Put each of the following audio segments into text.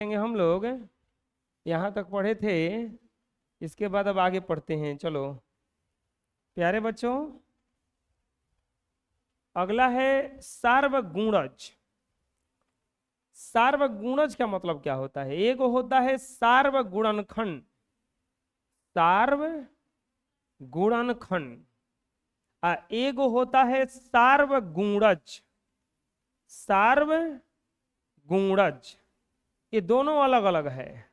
हम लोग यहाँ तक पढ़े थे, इसके बाद अब आगे पढ़ते हैं। चलो प्यारे बच्चों, अगला है सार्वगुणज। सार्वगुणज का मतलब क्या होता है? एक होता है सार्वगुणनखंड, सार्वगुणनखंड, एक होता है सार्वगुणज। सार्वगुणज ये दोनों अलग अलग है।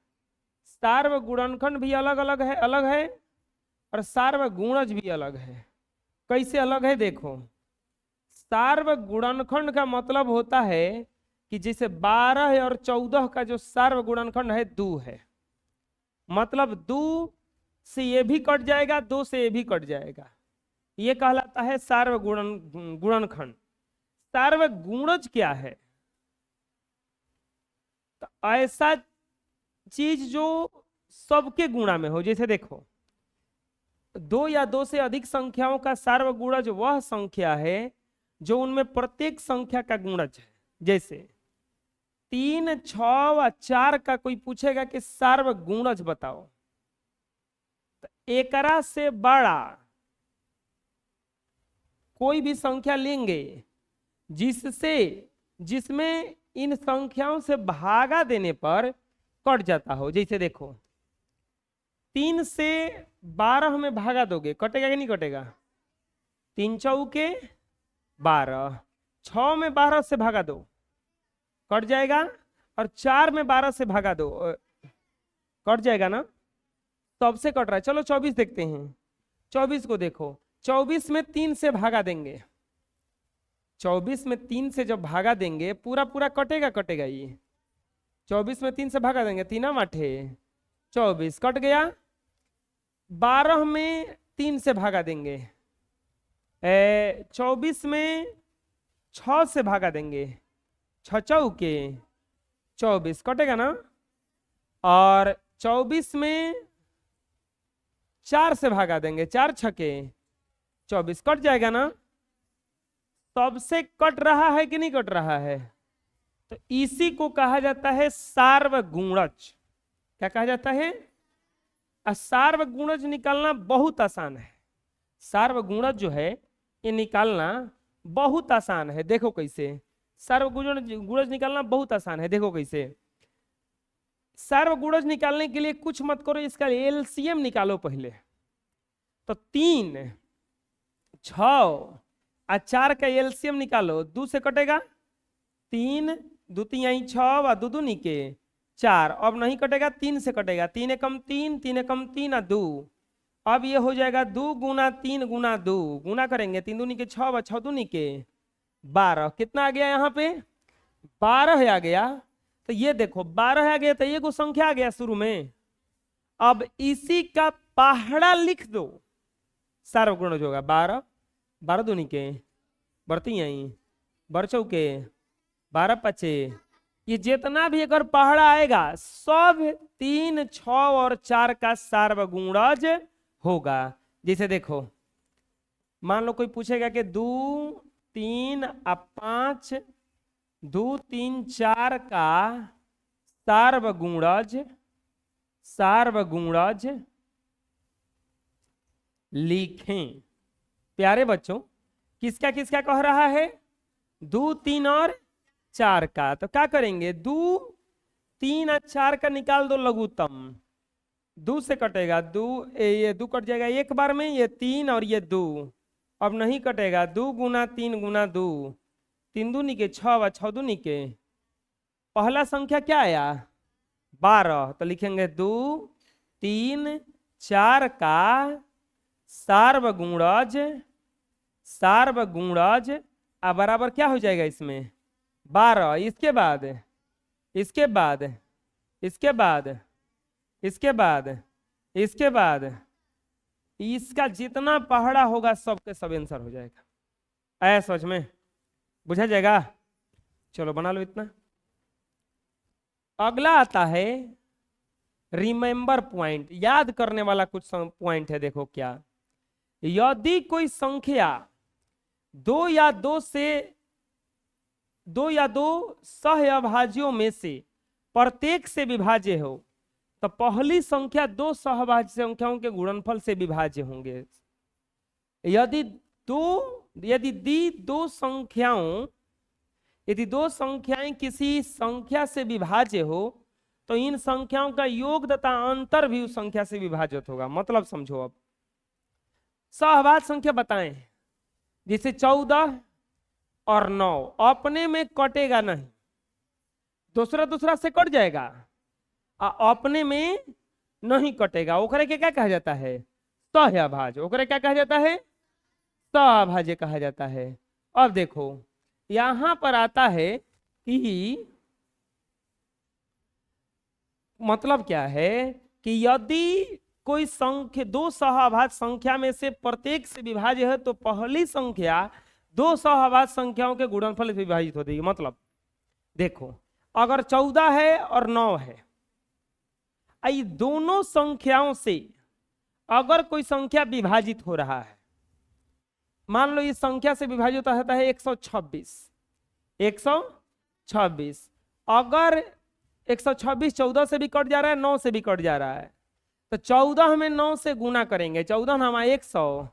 सार्वगुणनखंड भी अलग है और सार्वगुणज भी अलग है। कैसे अलग है देखो। सार्वगुणनखंड का मतलब होता है कि जैसे 12 और 14 का जो सार्वगुणनखंड है 2 है, मतलब 2 से ये भी कट जाएगा, 2 से ये भी कट जाएगा, ये कहलाता है गुणनखंड। सार्वगुणज क्या है? तो ऐसा चीज जो सबके गुणा में हो। जैसे देखो, 2 या 2 से अधिक संख्याओं का सार्वगुणज वह संख्या है जो उनमें प्रत्येक संख्या का गुणज है। जैसे 3, 6 और 4 का कोई पूछेगा कि सार्वगुणज बताओ, तो एकरा से बड़ा कोई भी संख्या लेंगे जिसमें इन संख्याओं से भागा देने पर कट जाता हो। जैसे देखो, 3 से 12 में भागा दोगे, कटेगा कि नहीं कटेगा? 3 चौके 12, 6 में 12 से भागा दो, कट जाएगा, और 4 में 12 से भागा दो, कट जाएगा ना। सबसे कट रहा है। चलो 24 देखते हैं। 24 को देखो, 24 में 3 से भागा देंगे, 24 में 3 से जब भागा देंगे पूरा पूरा कटेगा ये। 24 में 3 से भागा देंगे, 3 आठे 24, कट गया। 12 में 3 से भागा देंगे, 24 में 6 से भागा देंगे, 6 चौके 24, कटेगा ना। और 24 में 4 से भागा देंगे, 4 छके 24, कट जाएगा ना। सबसे कट रहा है कि नहीं कट रहा है? तो इसी को कहा जाता है सार्वगुणज। क्या कहा जाता है? सार्वगुणज निकालना बहुत आसान है। सार्वगुणज जो है ये निकालना बहुत आसान है। देखो कैसे सार्वगुणज निकालना बहुत आसान है। देखो कैसे सार्वगुणज निकालने के लिए कुछ मत करो, इसका एलसीएम निकालो पहले। तो 3, 6 और 4 का एलसीएम निकालो, 2 से कटेगा, 3 2 3 6 और 2 2 निके 4, अब नहीं कटेगा, 3 से कटेगा, 3 एकम 3, 3 एकम 3 और 2, अब ये हो जाएगा 2 गुना 3 गुना 2, गुना करेंगे, 3 2 निके 6 व 6 2 निके 12, कितना आ गया यहाँ पे? 12 आ गया। तो ये देखो 12 आ गया, तो ये को संख्या आ गया शुरू में। अब इसी का पहाड़ा लिख दो, सार्वगुणज होगा 12, 12 2 निके बढ़ती आई 12 चौके 12 पचे, ये जितना भी अगर पहाड़ा आएगा सब 3, 6 और 4 का सार्वगुणज होगा। जैसे देखो, मान लो कोई पूछेगा कि 2, 3 और 5, 2, 3, 4 का सार्वगुणज लिखें। प्यारे बच्चों, किसका किसका कह रहा है? 2, 3 और 4 का। तो क्या करेंगे, 2, 3 और 4 का निकाल दो लघुत्तम, 2 से कटेगा, 2 ये 2 कट जाएगा एक बार में, ये 3 और ये 2, अब नहीं कटेगा, 2 गुना 3 गुना 2, 3 2 निके 6 व 6 2 निके, पहला संख्या क्या आया? 12। तो लिखेंगे 2, 3, 4 का सार्वगुणज अब बराबर क्या हो जाएगा इसमें? 12। इसके बाद इसके बाद इसके बाद इसके बाद इसके बाद इसका जितना पहाड़ा होगा सबके सब आंसर हो जाएगा। आया समझ में? बुझा जाएगा? चलो बना लो इतना। अगला आता है रिमेंबर पॉइंट, याद करने वाला कुछ पॉइंट है। देखो क्या, यदि कोई संख्या 2 या 2 सह अभाज्यों में से प्रत्येक से विभाज्य हो तो पहली संख्या दो सहभाज्य संख्याओं के गुणनफल से विभाज्य होंगे। यदि दो संख्याएं किसी संख्या से विभाज्य हो तो इन संख्याओं का योग तथा अंतर भी उस संख्या से विभाजित होगा। मतलब समझो, अब सहभाज्य संख्या बताएं, जैसे 14 और 9 अपने में कटेगा नहीं, दूसरा दूसरा से कट जाएगा, अपने में नहीं कटेगा, ओकरे के क्या कहा जाता है? सहभाज्य। ओकरे क्या कहा जाता है? सहभाज्य कहा जाता है। अब देखो यहां पर आता है कि मतलब क्या है कि यदि कोई संख्या दो सहभाज्य संख्या में से प्रत्येक से विभाज्य है तो पहली संख्या दो सहभाज्य संख्याओं के गुणनफल से विभाजित होती है। मतलब देखो, अगर 14 है और 9 है, ये दोनों संख्याओं से अगर कोई संख्या विभाजित हो रहा है, मान लो इस संख्या से विभाजित होता है 126, अगर 126 14 से भी कट जा रहा है, 9 से भी कट जा रहा है, तो 14 में 9 से गुणा करेंगे, 14 हमारा 100,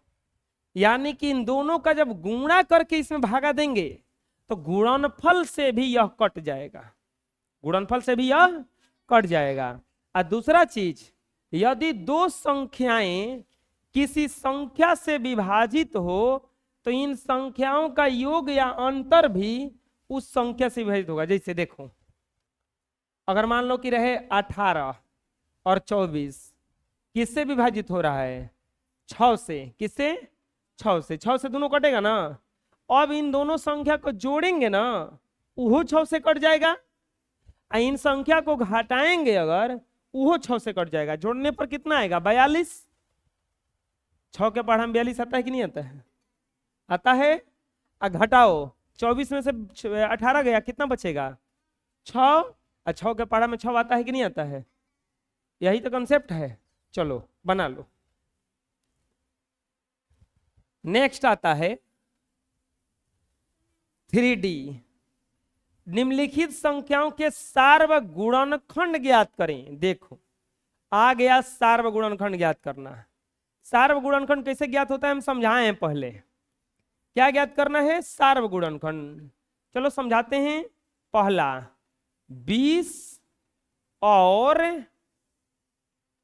यानी कि इन दोनों का जब गुणा करके इसमें भागा देंगे तो गुणनफल से भी यह कट जाएगा, गुणनफल से भी यह कट जाएगा। और दूसरा चीज, यदि दो संख्याएं किसी संख्या से विभाजित हो तो इन संख्याओं का योग या अंतर भी उस संख्या से विभाजित होगा। जैसे देखो, अगर मान लो कि रहे 18 और 24, किससे विभाजित हो रहा है? 6 से। किससे? 6 से। 6 से दोनों कटेगा ना। अब इन दोनों संख्या को जोड़ेंगे ना, वो 6 से कट जाएगा, इन संख्या को घटाएंगे अगर, वो 6 से कट जाएगा। जोड़ने पर कितना आएगा? 42। 6 के पढ़ा में 42 आता है कि नहीं आता है? आता है। घटाओ, 24 में से 18 गया, कितना बचेगा? 6। 6 के पढ़ा में 6 आता है कि नहीं आता है? यही तो कंसेप्ट है। चलो बना लो। नेक्स्ट आता है 3D। निम्नलिखित संख्याओं के सार्वगुणनखंड ज्ञात करें। देखो आ गया सार्वगुणनखंड ज्ञात करना। सार्वगुणनखंड कैसे ज्ञात होता है हम समझाए हैं पहले। क्या ज्ञात करना है? सार्वगुणनखंड। चलो समझाते हैं। पहला 20 और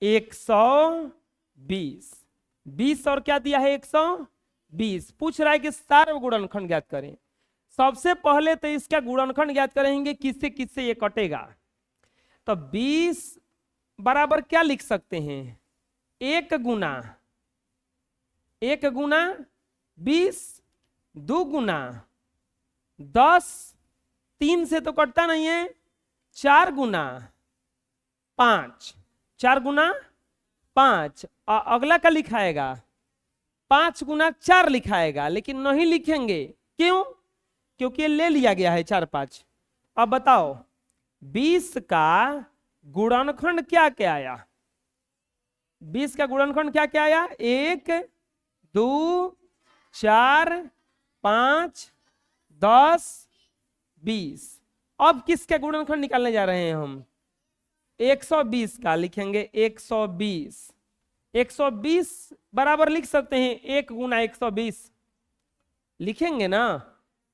120। 20 और क्या दिया है? 120। पूछ रहा है कि सार्वगुणनखंड ज्ञात करें। सबसे पहले तो इसका गुणनखंड ज्ञात करेंगे, किससे किससे ये कटेगा। तो 20 बराबर क्या लिख सकते हैं? 1 गुना 20, 2 गुना 10, 3 से तो कटता नहीं है, 4 गुना 5, 4 गुना 5। अगला का लिखाएगा 5 गुना 4 लिखाएगा, लेकिन नहीं लिखेंगे। क्यों? क्योंकि ले लिया गया है 4 5। अब बताओ 20 का गुणनखंड क्या क्या आया? 20 का गुणनखंड क्या क्या आया? 1 2 4 5 10 20। अब किसका गुणनखंड निकालने जा रहे हैं हम? 120 का लिखेंगे। 120 बराबर लिख सकते हैं 1 गुना 120 लिखेंगे ना।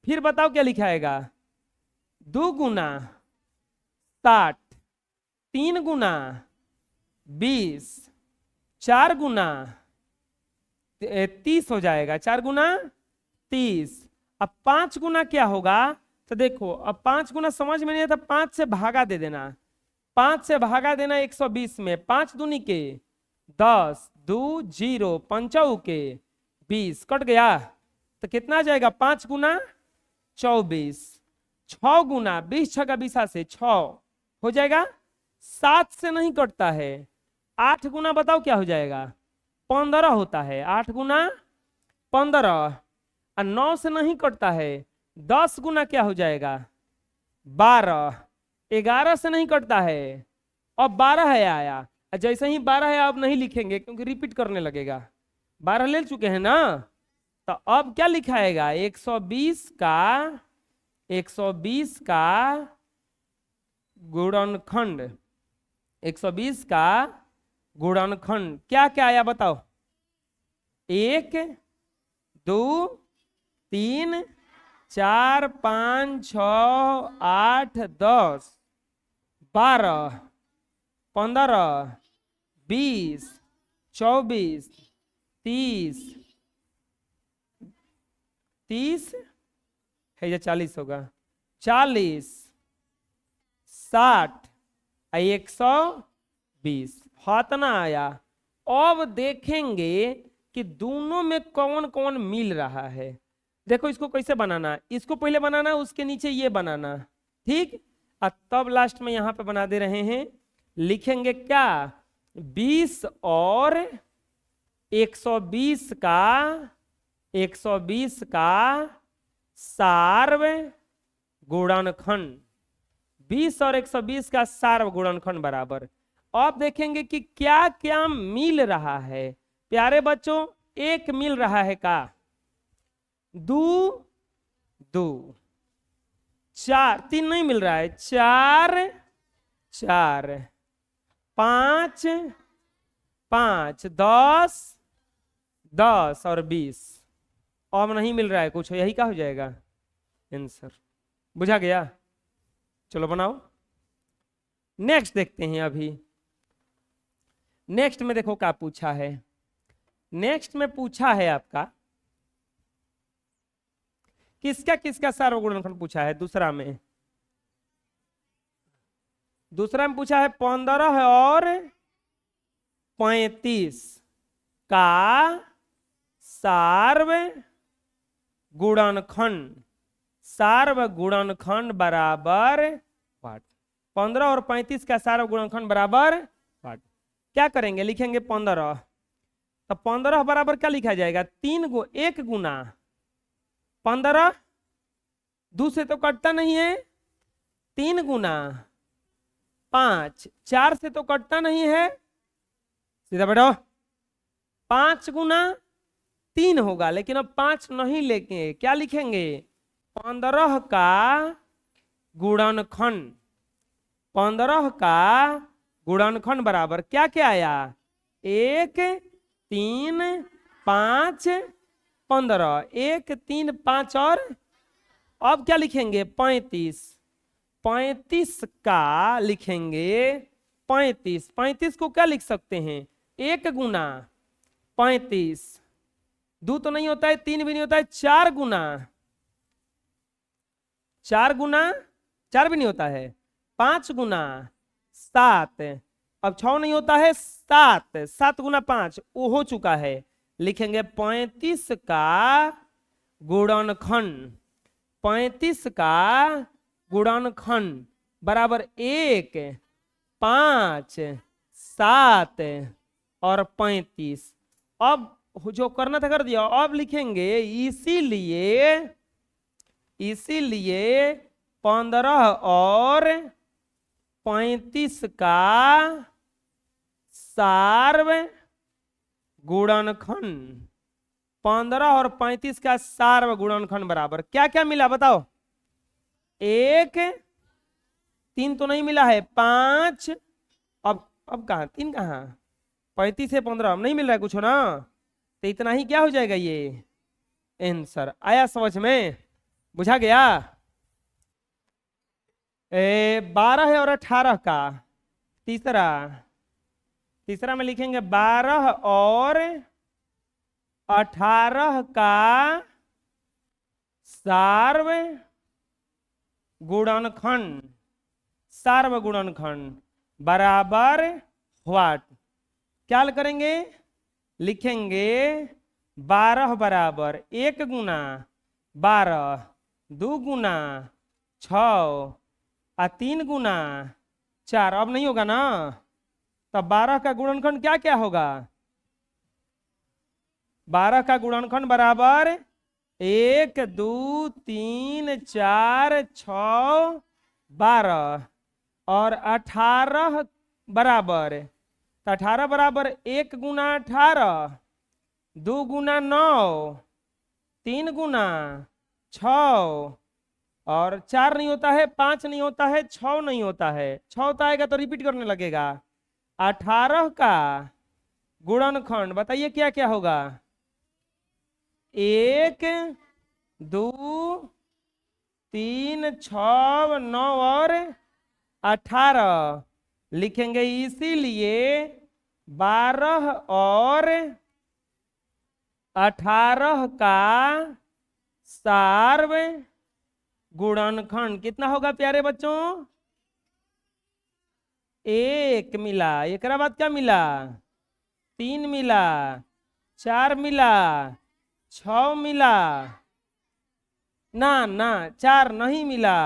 फिर बताओ क्या लिखाएगा? 2 गुना 60, 3 गुना 20, 4 गुना 30 हो जाएगा। 4 गुना 30। अब 5 गुना क्या होगा? तो देखो अब 5 गुना समझ में नहीं आता, 5 से भागा दे देना। 5 से भागा देना 120 में। 5 दूनी के 10, 2 0, 5 के 20, कट गया। तो कितना आ जाएगा? 5 गुना 24, 6 गुना 20 6 का 20 से 6 हो जाएगा। 7 से नहीं कटता है। 8 गुना बताओ क्या हो जाएगा? 15 होता है। 8 गुना 15। और 9 से नहीं कटता है। 10 गुना क्या हो जाएगा? 12। 11 से नहीं कटता है। अब 12 है आया। जैसे ही 12 है अब नहीं लिखेंगे क्योंकि रिपीट करने लगेगा। 12 ले चुके हैं ना। तो अब क्या लिखाएगा? 120 का गुणनखंड, 120 का गुणनखंड क्या क्या आया बताओ। 1 2 3 4 5 6 8 10 12 15 20 24 30 30 है या 40 होगा, 40 60 120 फातना आया। अब देखेंगे कि दोनों में कौन कौन मिल रहा है। देखो इसको कैसे बनाना, इसको पहले बनाना, उसके नीचे ये बनाना, ठीक। और तब लास्ट में यहां पे बना दे रहे हैं। लिखेंगे क्या, 20 और 120 का 120 का सार्व गुणनखंड, 20 और 120 का सार्व गुणनखंड बराबर। अब देखेंगे कि क्या क्या मिल रहा है प्यारे बच्चों। एक मिल रहा है का, 2 2, 4 3 नहीं मिल रहा है, 4 4, 5 5, 10 10 और 20। अब नहीं मिल रहा है कुछ, यही का हो जाएगा आंसर। बुझा गया, चलो बनाओ। नेक्स्ट देखते हैं। अभी नेक्स्ट में देखो क्या पूछा है। नेक्स्ट में पूछा है आपका किसका किसका सार्व गुणनखंड पूछा है। दूसरा में पूछा है 15 और 35 का सार्व गुणनखंड, सार्व गुणनखंड बराबर 15 और 35 का सार्व गुणनखंड बराबर क्या करेंगे, लिखेंगे 15। तो 15 बराबर क्या लिखा जाएगा, 1 गुना 15, 2 से तो कटता नहीं है, 3 गुना 5, 4 से तो कटता नहीं है, सीधा बैठो, 5 गुना 3 होगा, लेकिन अब 5 नहीं लेके क्या लिखेंगे, 15 का गुणनखंड, 15 का गुणनखंड बराबर क्या क्या आया, 1 3 5 15, 1 3 5 और अब क्या लिखेंगे 35, 35 का लिखेंगे 35, 35 को क्या लिख सकते हैं, 1 गुना 35, 2 तो नहीं होता है, 3 भी नहीं होता है, 4 गुना 4 भी नहीं होता है, 5 गुना 7, अब 6 नहीं होता है, 7 7 गुना 5 वो हो चुका है। लिखेंगे 35 का गुणनखंड, 35 का गुणनखंड बराबर 1 5 7 और 35। अब जो करना था कर दिया। अब लिखेंगे इसीलिए 15 और 35 का सार्व गुणनखंड, 15 और 35 का सार्व गुणनखंड बराबर क्या क्या मिला बताओ, 1 3 तो नहीं मिला है, 5, अब कहा 3 कहाँ, 35 से 15 अब नहीं मिल रहा है कुछ ना, तो इतना ही क्या हो जाएगा, ये आंसर आया समझ में, बुझा गया। 12 और 18 का तीसरा में लिखेंगे 12 और 18 का सार्व गुणनखंड बराबर व्हाट, क्या करेंगे, लिखेंगे 12 बराबर 1 गुना 12, 2 गुना 6 और 3 गुना 4, अब नहीं होगा ना, तब 12 का गुणनखंड क्या क्या होगा, 12 का गुणनखंड बराबर 1 2 3 4 6 12 और 18 बराबर, तो 18 बराबर 1 गुना 18, 2 गुना 9, 3 गुना 6 और 4 नहीं होता है, 5 नहीं होता है, 6 नहीं होता है। 6 होता आएगा तो रिपीट करने लगेगा। 18 का गुणनखंड बताइए क्या क्या होगा। 1 2 3 6 9 और 18 लिखेंगे, इसीलिए 12 और 18 का सार्व गुणनखंड कितना होगा प्यारे बच्चों। 1 मिला, एक बाद क्या मिला, 3 मिला, 4 मिला, 6 मिला, ना ना 4 नहीं मिला,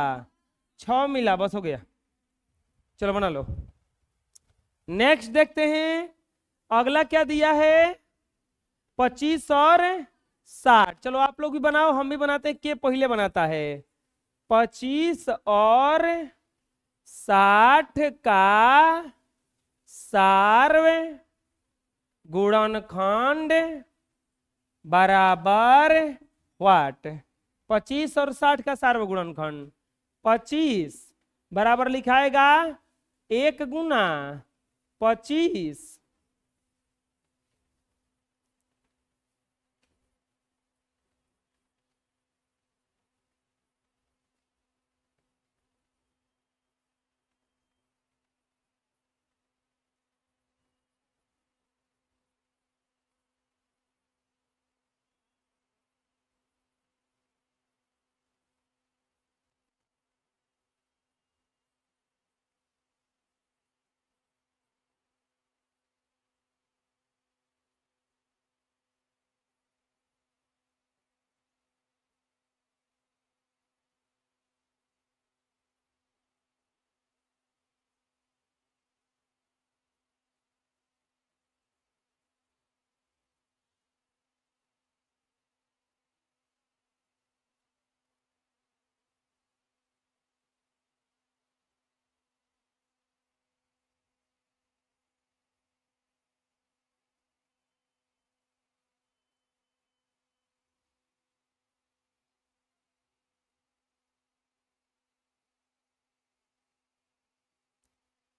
6 मिला, बस हो गया। चलो बना लो। नेक्स्ट देखते हैं अगला क्या दिया है, 25 और 60। चलो आप लोग भी बनाओ, हम भी बनाते हैं, के पहले बनाता है। 25 और 60 का सार्व गुणनखंड बराबर व्हाट। 25 और 60 का सार्व गुणनखंड, 25 बराबर लिखाएगा 1 गुना 25,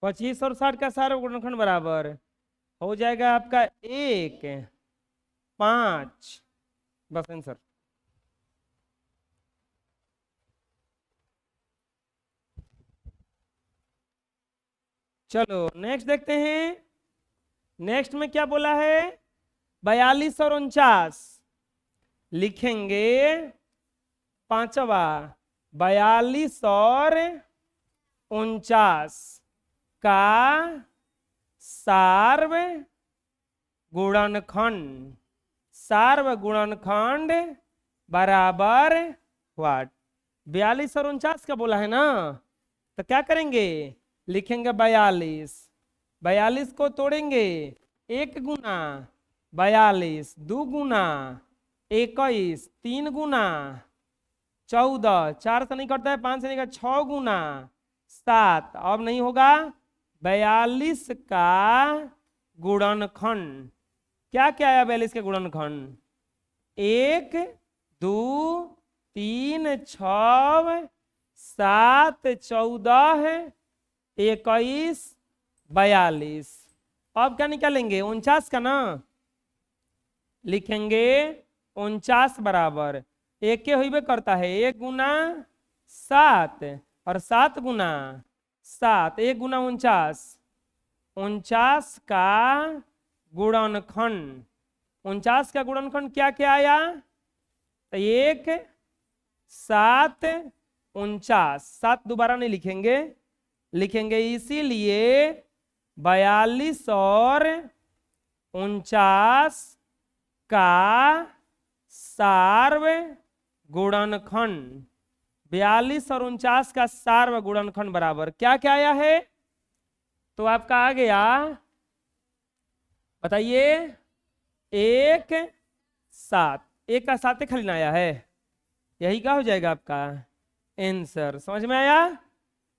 पच्चीस और 60 का सार्व गुणनखंड बराबर हो जाएगा आपका 1 5, बस आंसर। चलो नेक्स्ट देखते हैं। नेक्स्ट में क्या बोला है, 42 और 49 लिखेंगे पांचवा, 42 और 49 का सार्व गुणनखंड, सार्व गुणनखंड बराबर व्हाट। 42 और 49 का बोला है ना, तो क्या करेंगे, लिखेंगे 42, 42 को तोड़ेंगे, 1 गुना 42, 2 गुना 21, 3 गुना 14, 4 से नहीं करता है, 5 से नहीं करता, 6 गुना 7, अब नहीं होगा, 42 का गुणनखंड क्या क्या आया, 42 के गुणनखंड 1 2 3 6 7 14 21 42। अब क्या निकालेंगे, 49 का ना, लिखेंगे 49 बराबर एक के होइबे करता है, 1 गुना 7 और 7 गुना 7, 1 गुना 49, 49 का गुणनखंड, 49 का गुणनखंड क्या क्या आया, तो 1 7 49, 7 दोबारा नहीं लिखेंगे, लिखेंगे इसीलिए 42 और 49 का सार्व गुणनखंड, 42 और 49 का सार्व गुणनखंड बराबर क्या क्या आया है, तो आपका आ गया, बताइए 1 7, 1 का 7 खाली ना आया है, यही क्या हो जाएगा आपका आंसर। समझ में आया,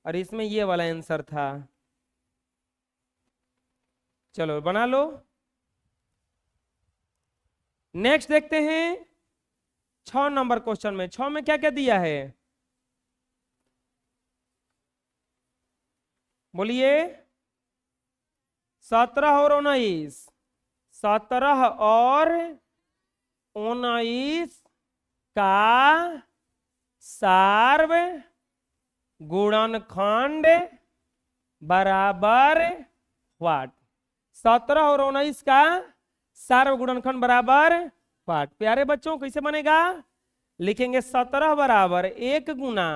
और इसमें ये वाला आंसर था। चलो बना लो। नेक्स्ट देखते हैं 6 नंबर क्वेश्चन में। 6 में क्या क्या दिया है, बोलिए 17 और 19, 17 और 19 का सार्व गुणनखंड बराबर व्हाट। 17 और 19 का सार्व गुणनखंड बराबर व्हाट। प्यारे बच्चों कैसे बनेगा, लिखेंगे 17 बराबर 1 गुना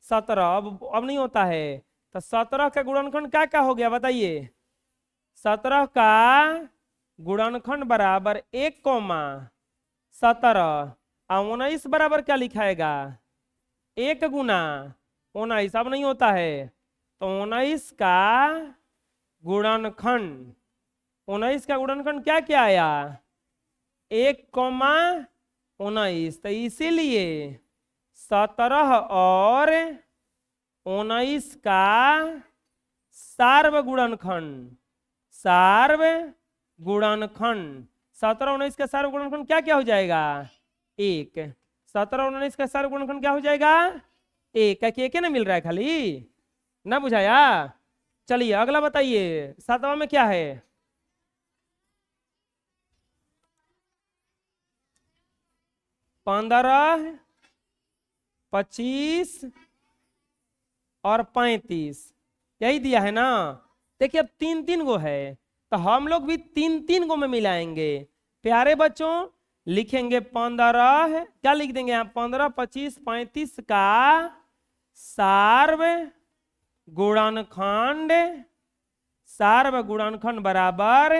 17, अब नहीं होता है, तो 17 का गुणनखंड क्या क्या हो गया बताइए। 17 का गुणनखंड बराबर 1 कोमा 17, और 19 बराबर क्या लिखाएगा 1 गुना 19, अब नहीं होता है, तो 19 का गुणनखंड, 19 का गुणनखंड क्या क्या आया 1 कोमा 19, तो इसीलिए 17 और 19 का सार्व गुणनखंड, सार्व गुणनखंड 17 19 का सार्व गुणनखंड क्या क्या हो जाएगा 1। 17 और 19 का सार्व गुणनखंड क्या हो जाएगा 1, क्या एक ना मिल रहा है खाली, ना बुझाया। चलिए अगला बताइए 7वां में क्या है, 15 25 और 35 यही दिया है ना। देखिए अब 3 गो है, तो हम लोग भी 3 गो में मिलाएंगे। प्यारे बच्चों लिखेंगे 15, क्या लिख देंगे यहाँ 15 25 35 का सार्व गुणनखंड, सार्व गुणनखंड बराबर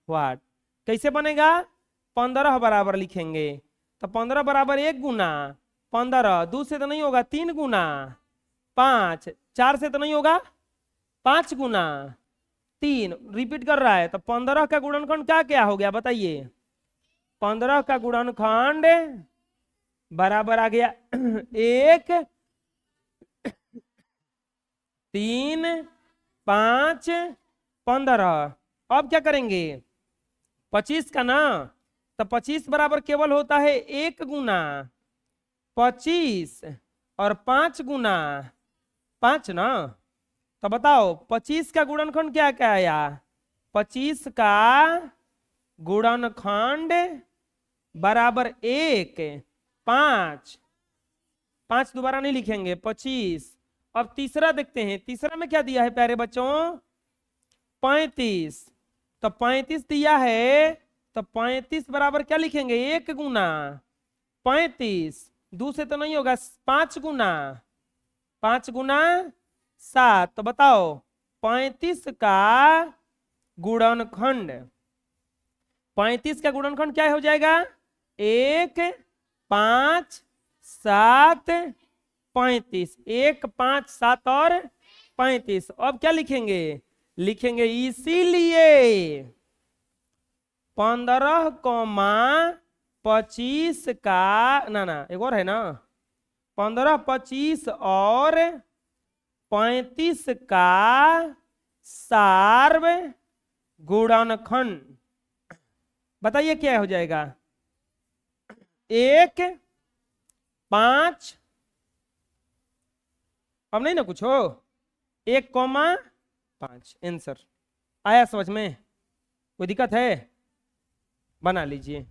व्हाट। कैसे बनेगा 15 बराबर लिखेंगे, तो 15 बराबर 1 गुना 15, 2 से तो नहीं होगा 3 गुना 5, 4 से तो नहीं होगा 5 गुना 3, रिपीट कर रहा है, तो 15 का गुणनखंड क्या क्या हो गया बताइए। 15 का गुणनखंड बराबर आ गया 1 3 5 15। अब क्या करेंगे 25 का ना, तो 25 बराबर केवल होता है 1 गुना 25 और 5 गुना 5 ना। तो बताओ 25 का गुणनखंड क्या क्या आया, 25 का गुणनखंड बराबर 1 5, 5 दोबारा नहीं लिखेंगे 25। अब तीसरा देखते हैं, तीसरा में क्या दिया है प्यारे बच्चों 35, तो 35 दिया है, तो 35 बराबर क्या लिखेंगे 1 गुना 35, 2 से तो नहीं होगा 5 गुना 5 गुना 7। तो बताओ 35 का गुणनखंड, 35 का गुणनखंड क्या हो जाएगा 1 5 7 35, 1 5 7 और 35। अब क्या लिखेंगे, लिखेंगे इसीलिए 15 कोमा 25 का ना एक और है ना 15 25 और 35 का सार्व गुणनखंड बताइए क्या हो जाएगा 1 5, अब नहीं ना कुछ हो 1 कोमा 5। आंसर आया समझ में, कोई दिक्कत है बना लीजिए।